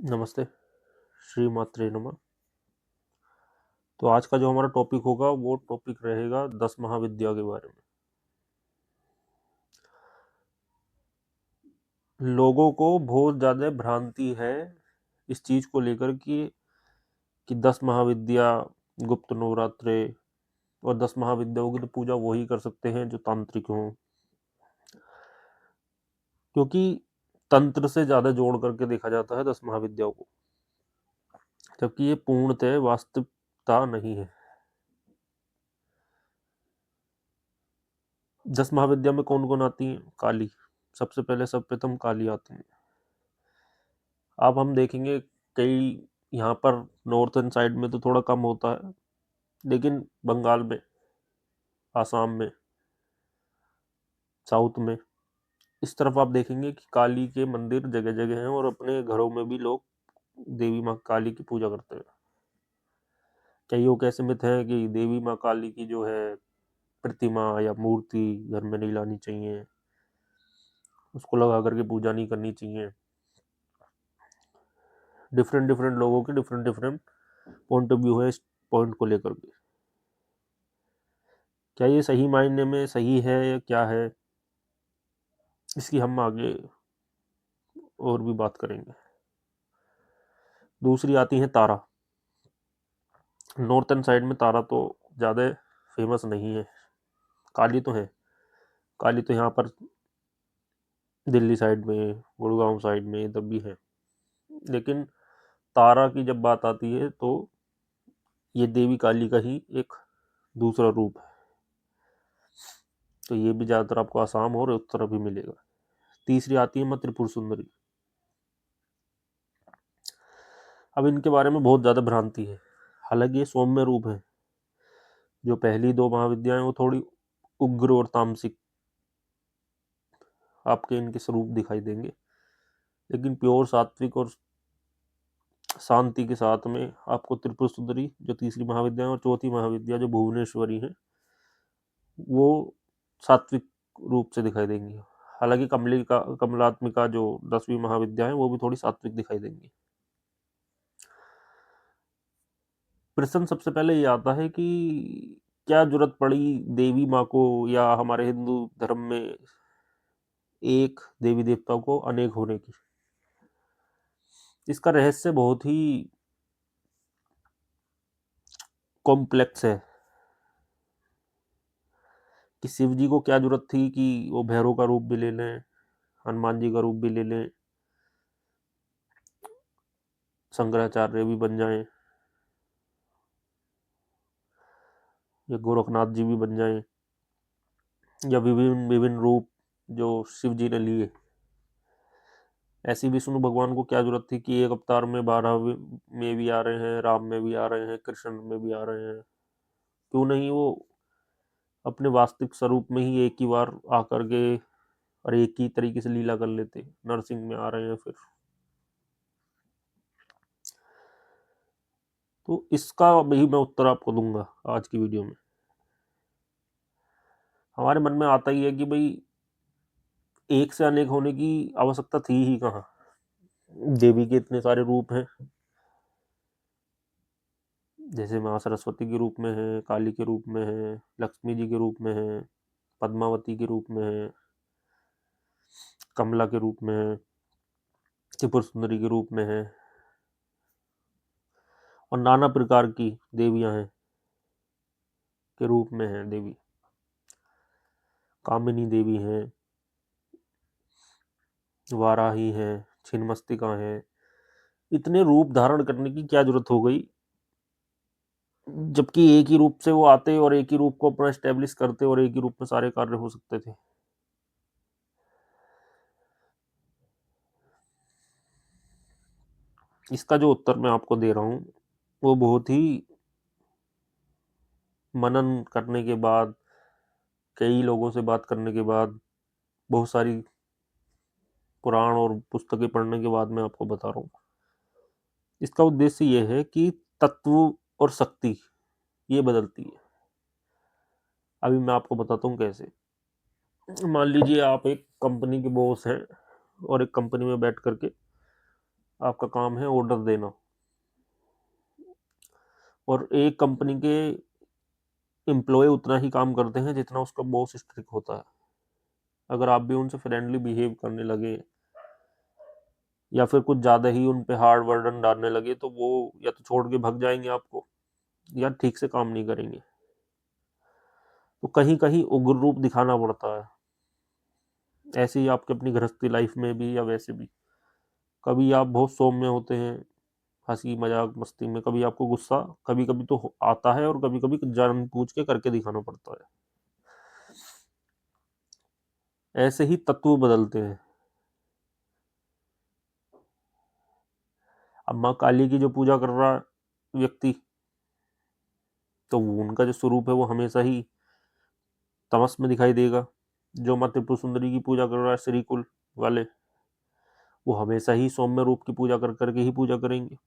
नमस्ते, श्री मात्रे नमः। तो आज का जो हमारा टॉपिक होगा वो टॉपिक रहेगा 10 महाविद्या के बारे में। लोगों को बहुत ज़्यादा भ्रांति है इस चीज़ को लेकर कि 10 महाविद्या, गुप्त नवरात्रे और 10 महाविद्याओं की तो पूजा वही कर सकते हैं जो तांत्रिक हों, क्योंकि तंत्र से ज़्यादा जोड़ करके देखा जाता है 10 महाविद्याओं को, जबकि ये पूर्णतः वास्तविकता नहीं है। 10 महाविद्या में कौन कौन आती हैं? काली, सबसे पहले सर्वप्रथम काली आती हैं। अब हम देखेंगे कई यहाँ पर नॉर्थन साइड में तो थोड़ा कम होता है, लेकिन बंगाल में, आसाम में, साउथ में, इस तरफ आप देखेंगे कि काली के मंदिर जगह जगह हैं और अपने घरों में भी लोग देवी माँ काली की पूजा करते हैं। कईयों के ऐसे मिथ है कि देवी माँ काली की जो है प्रतिमा या मूर्ति घर में नहीं लानी चाहिए, उसको लगा करके पूजा नहीं करनी चाहिए। डिफरेंट डिफरेंट लोगों के different different point of view है इस पॉइंट को लेकर के। क्या ये सही मायने में सही है या क्या है, इसकी हम आगे और भी बात करेंगे। दूसरी आती है तारा। नॉर्थन साइड में तारा तो ज़्यादा फेमस नहीं है, काली तो है। काली तो यहाँ पर दिल्ली साइड में, गुड़गांव साइड में तब भी है, लेकिन तारा की जब बात आती है तो ये देवी काली का ही एक दूसरा रूप है। तो ये भी ज़्यादातर आपको आसाम और उस तरफ भी मिलेगा। तीसरी आती है माँ त्रिपुर सुंदरी। अब इनके बारे में बहुत ज़्यादा भ्रांति है। हालांकि ये सौम्य रूप है। जो पहली दो महाविद्याएं वो थोड़ी उग्र और तामसिक आपके इनके स्वरूप दिखाई देंगे, लेकिन प्योर सात्विक और शांति के साथ में आपको त्रिपुर सुंदरी जो तीसरी महाविद्या है और चौथी महाविद्या जो भुवनेश्वरी है वो सात्विक रूप से दिखाई देंगी। हालांकि कमलात्मिका जो 10वीं महाविद्या है वो भी थोड़ी सात्विक दिखाई देंगी। प्रश्न सबसे पहले ये आता है कि क्या जरूरत पड़ी देवी माँ को या हमारे हिंदू धर्म में एक देवी देवता को अनेक होने की। इसका रहस्य बहुत ही कॉम्प्लेक्स है कि शिव जी को क्या जरूरत थी कि वो भैरव का रूप भी ले लें, हनुमान जी का रूप भी ले लें, शंकराचार्य भी बन जाएं या गोरखनाथ जी भी बन जाएं, या विभिन्न विभिन्न रूप जो शिव जी ने लिए। ऐसी विष्णु भगवान को क्या जरूरत थी कि एक अवतार में 12 में भी आ रहे हैं, राम में भी आ रहे हैं, कृष्ण में भी आ रहे हैं। क्यों नहीं वो अपने वास्तविक स्वरूप में ही एक ही बार आकर के और एक ही तरीके से लीला कर लेते। नरसिंह में आ रहे हैं फिर। तो इसका भी मैं उत्तर आपको दूंगा आज की वीडियो में। हमारे मन में आता ही है कि भाई एक से अनेक होने की आवश्यकता थी ही कहाँ। देवी के इतने सारे रूप हैं, जैसे माँ सरस्वती के रूप में है, काली के रूप में है, लक्ष्मी जी के रूप में है, पद्मावती के रूप में है, कमला के रूप में है, त्रिपुर सुंदरी के रूप में है, और नाना प्रकार की देवियां हैं के रूप में है देवी। कामिनी देवी हैं, वाराही हैं, छिन्नमस्तिका हैं। इतने रूप धारण करने की क्या जरूरत हो गई, जबकि एक ही रूप से वो आते और एक ही रूप को अपना स्टेब्लिश करते और एक ही रूप में सारे कार्य हो सकते थे। इसका जो उत्तर मैं आपको दे रहा हूं वो बहुत ही मनन करने के बाद, कई लोगों से बात करने के बाद, बहुत सारी पुराण और पुस्तकें पढ़ने के बाद मैं आपको बता रहा हूँ। इसका उद्देश्य ये है कि तत्व और शक्ति ये बदलती है। अभी मैं आपको बताता हूँ कैसे। मान लीजिए आप एक कंपनी के बॉस हैं और एक कंपनी में बैठ करके आपका काम है ऑर्डर देना, और एक कंपनी के एम्प्लॉय उतना ही काम करते हैं जितना उसका बॉस स्ट्रिक्ट होता है। अगर आप भी उनसे फ्रेंडली बिहेव करने लगे या फिर कुछ ज़्यादा ही उन पे हार्ड बर्डन डालने लगे, तो वो या तो छोड़ के भाग जाएंगे आपको, या ठीक से काम नहीं करेंगे। तो कहीं कहीं उग्र रूप दिखाना पड़ता है। ऐसे ही आपके अपनी गृहस्थी लाइफ में भी या वैसे भी, कभी आप बहुत सौम्य होते हैं, हंसी मजाक मस्ती में, कभी आपको गुस्सा कभी कभी तो आता है, और कभी कभी जानबूझ के करके दिखाना पड़ता है। ऐसे ही तत्व बदलते हैं। अब माँ काली की जो पूजा कर रहा व्यक्ति, तो उनका जो स्वरूप है वो हमेशा ही तमस में दिखाई देगा। जो माँ त्रिपुर सुंदरी की पूजा कर रहा है श्री कुल वाले, वो हमेशा ही सौम्य रूप की पूजा कर करके ही पूजा करेंगे।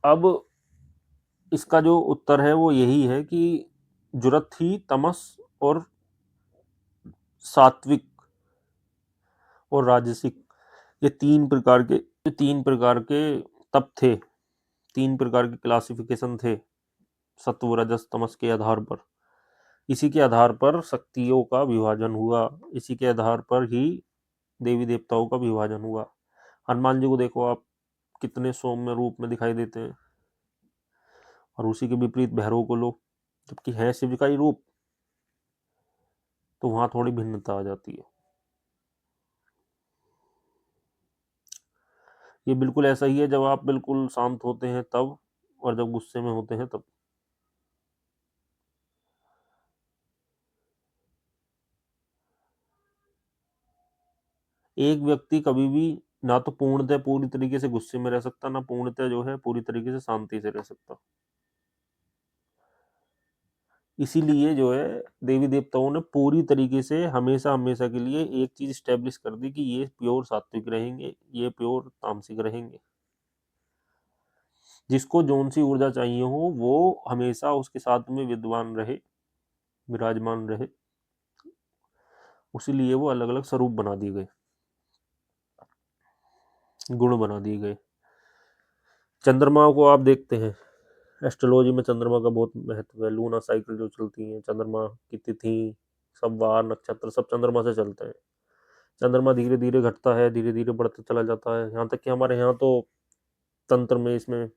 अब इसका जो उत्तर है वो यही है कि जुरत ही तमस और सात्विक और राजसिक, ये तीन प्रकार के तप थे, तीन प्रकार के क्लासिफिकेशन थे सत्व रजस तमस के आधार पर। इसी के आधार पर शक्तियों का विभाजन हुआ, इसी के आधार पर ही देवी देवताओं का विभाजन हुआ। हनुमान जी को देखो आप, कितने सौम्य रूप में दिखाई देते हैं, और उसी के विपरीत भैरव को लो, जबकि है शिव का ही रूप, तो वहां थोड़ी भिन्नता आ जाती है। ये बिल्कुल ऐसा ही है जब आप बिल्कुल शांत होते हैं तब, और जब गुस्से में होते हैं तब। एक व्यक्ति कभी भी ना तो पूर्णतः पूरी तरीके से गुस्से में रह सकता, ना पूर्णतः जो है पूरी तरीके से शांति से रह सकता। इसीलिए जो है देवी देवताओं ने पूरी तरीके से हमेशा हमेशा के लिए एक चीज स्टेब्लिश कर दी कि ये प्योर सात्विक रहेंगे, ये प्योर तामसिक रहेंगे। जिसको जौन सी ऊर्जा चाहिए हो वो हमेशा उसके साथ में विद्वान रहे, विराजमान रहे। उसीलिए वो अलग अलग स्वरूप बना दिए गए, गुण बना दिए गए। चंद्रमा को आप देखते हैं, एस्ट्रोलॉजी में चंद्रमा का बहुत महत्व है। लूना साइकिल जो चलती है, चंद्रमा की तिथि, सब वार नक्षत्र सब चंद्रमा से चलते हैं। चंद्रमा धीरे धीरे घटता है, धीरे धीरे बढ़ता चला जाता है, यहाँ तक कि हमारे यहाँ तो तंत्र में इसमें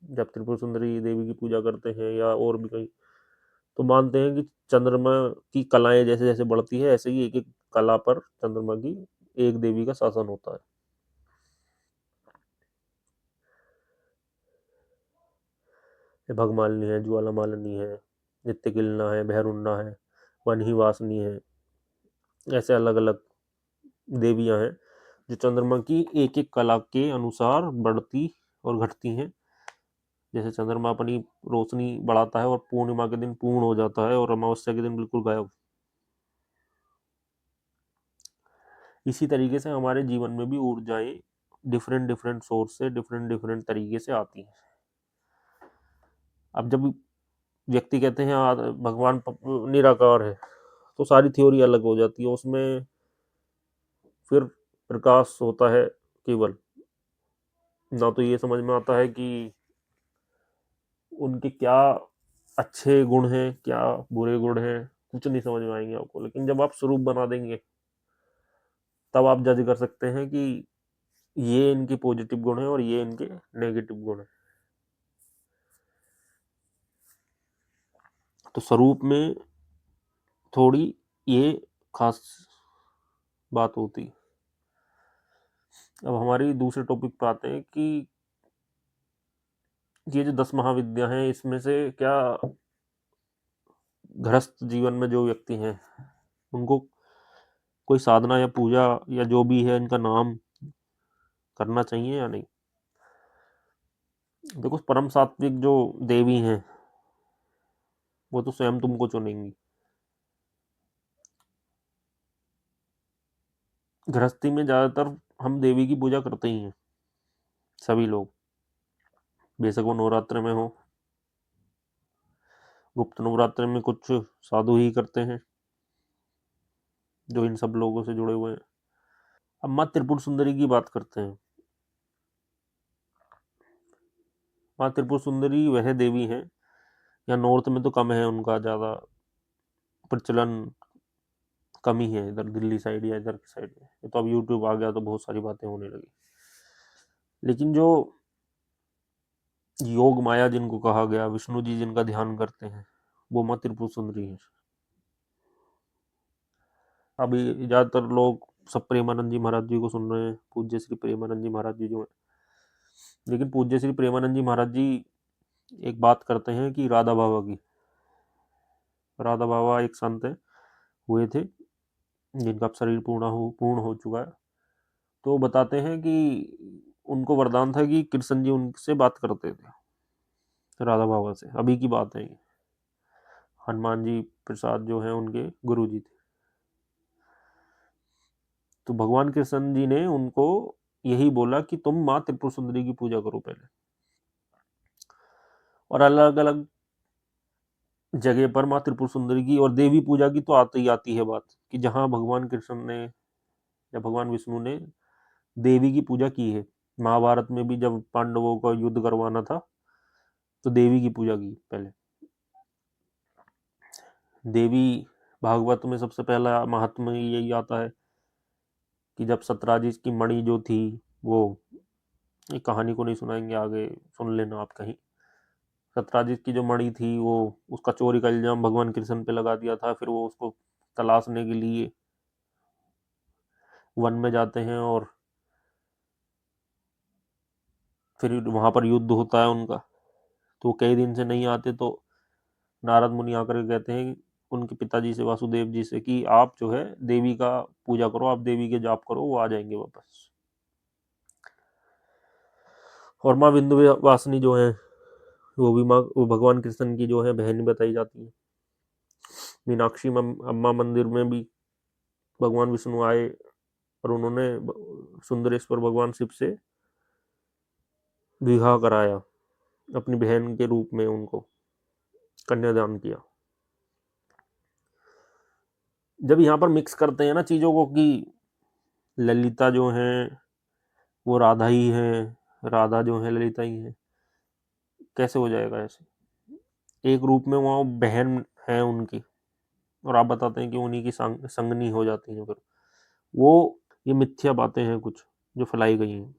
जब त्रिपुर सुंदरी देवी की पूजा करते हैं या और भी कहीं, तो मानते हैं कि चंद्रमा की कलाएं जैसे जैसे बढ़ती है, ऐसे ही एक एक कला पर चंद्रमा की एक देवी का शासन होता है। ये भगमालिनी है, ज्वाला मालिनी है, नित्य किलना है, भैरुन्ना है, वनही वासनी है, ऐसे अलग अलग देवियां हैं जो चंद्रमा की एक एक कला के अनुसार बढ़ती और घटती हैं। जैसे चंद्रमा अपनी रोशनी बढ़ाता है और पूर्णिमा के दिन पूर्ण हो जाता है, और अमावस्या के दिन बिल्कुल गायब। इसी तरीके से हमारे जीवन में भी ऊर्जाएं डिफरेंट डिफरेंट सोर्स से डिफरेंट डिफरेंट तरीके से आती हैं। अब जब व्यक्ति कहते हैं भगवान निराकार है, तो सारी थ्योरी अलग हो जाती है उसमें। फिर प्रकाश होता है केवल, ना तो ये समझ में आता है कि उनके क्या अच्छे गुण हैं क्या बुरे गुण हैं, कुछ नहीं समझ में आएंगे आपको। लेकिन जब आप स्वरूप बना देंगे, तब आप जज कर सकते हैं कि ये इनके पॉजिटिव गुण है और ये इनके नेगेटिव गुण है। तो स्वरूप में थोड़ी ये खास बात होती है। अब हमारी दूसरे टॉपिक पे आते हैं कि ये जो 10 महाविद्या हैं, इसमें से क्या गृहस्थ जीवन में जो व्यक्ति हैं उनको कोई साधना या पूजा या जो भी है इनका नाम करना चाहिए या नहीं। देखो, परम सात्विक जो देवी हैं वो तो स्वयं तुमको चुनेंगी। गृहस्थी में ज्यादातर हम देवी की पूजा करते ही हैं, सभी लोग, बेशक वो नवरात्र में हो। गुप्त नवरात्र में कुछ साधु ही करते हैं जो इन सब लोगों से जुड़े हुए हैं। अब माँ त्रिपुर सुंदरी की बात करते हैं। माँ त्रिपुर सुंदरी वह देवी हैं, या नॉर्थ में तो कम है उनका ज़्यादा प्रचलन, कम ही है इधर दिल्ली साइड या इधर की साइड में। ये तो अब यूट्यूब आ गया तो बहुत सारी बातें होने लगी। लेकिन जो योग माया जिनको कहा गया, विष्णु जी जिनका ध्यान करते हैं, वो माँ त्रिपुर सुंदरी है। अभी ज़्यादातर लोग सब प्रेमानंद जी महाराज जी को सुन रहे हैं, पूज्य श्री प्रेमानंद जी महाराज जी जो है। लेकिन पूज्य श्री प्रेमानंद जी महाराज जी एक बात करते हैं कि राधा बाबा की, राधा बाबा एक संत है, हुए थे, जिनका अब शरीर पूर्ण हो चुका है। तो बताते हैं कि उनको वरदान था कि कृष्ण जी उनसे बात करते थे, राधा बाबा से। अभी की बात है ये। हनुमान जी प्रसाद जो है उनके गुरु जी थे। तो भगवान कृष्ण जी ने उनको यही बोला कि तुम माँ त्रिपुर सुंदरी की पूजा करो पहले। और अलग अलग जगह पर माँ त्रिपुर सुंदरी की और देवी पूजा की तो आती है बात, कि जहाँ भगवान कृष्ण ने या भगवान विष्णु ने देवी की पूजा की है। महाभारत में भी जब पांडवों का युद्ध करवाना था तो देवी की पूजा की पहले। देवी भागवत में सबसे पहला महात्मा यही आता है कि जब सत्यराजीत की मणि जो थी, वो, एक कहानी को नहीं सुनाएंगे, आगे सुन लेना आप कहीं। सत्यराजीत की जो मणि थी, वो उसका चोरी का इल्जाम भगवान कृष्ण पे लगा दिया था। फिर वो उसको तलाशने के लिए वन में जाते हैं और फिर वहां पर युद्ध होता है उनका। तो कई दिन से नहीं आते, तो नारद मुनि आकर के कहते हैं उनके पिताजी से, वासुदेव जी से, कि आप जो है देवी का पूजा करो, आप देवी के जाप करो, वो आ जाएंगे वापस। और माँ विंध्यवासिनी जो है, वो भी माँ, वो भगवान कृष्ण की जो है बहन बताई जाती है। मीनाक्षी अम्मा मंदिर में भी भगवान विष्णु आए और उन्होंने सुंदरेश्वर भगवान शिव से विवाह कराया, अपनी बहन के रूप में उनको कन्यादान किया। जब यहाँ पर मिक्स करते हैं ना चीजों को, कि ललिता जो है वो राधा ही है, राधा जो है ललिता ही है, कैसे हो जाएगा ऐसे? एक रूप में वो बहन है उनकी, और आप बताते हैं कि उन्हीं की संगनी हो जाती है। फिर वो, ये मिथ्या बातें हैं कुछ जो फैलाई गई हैं।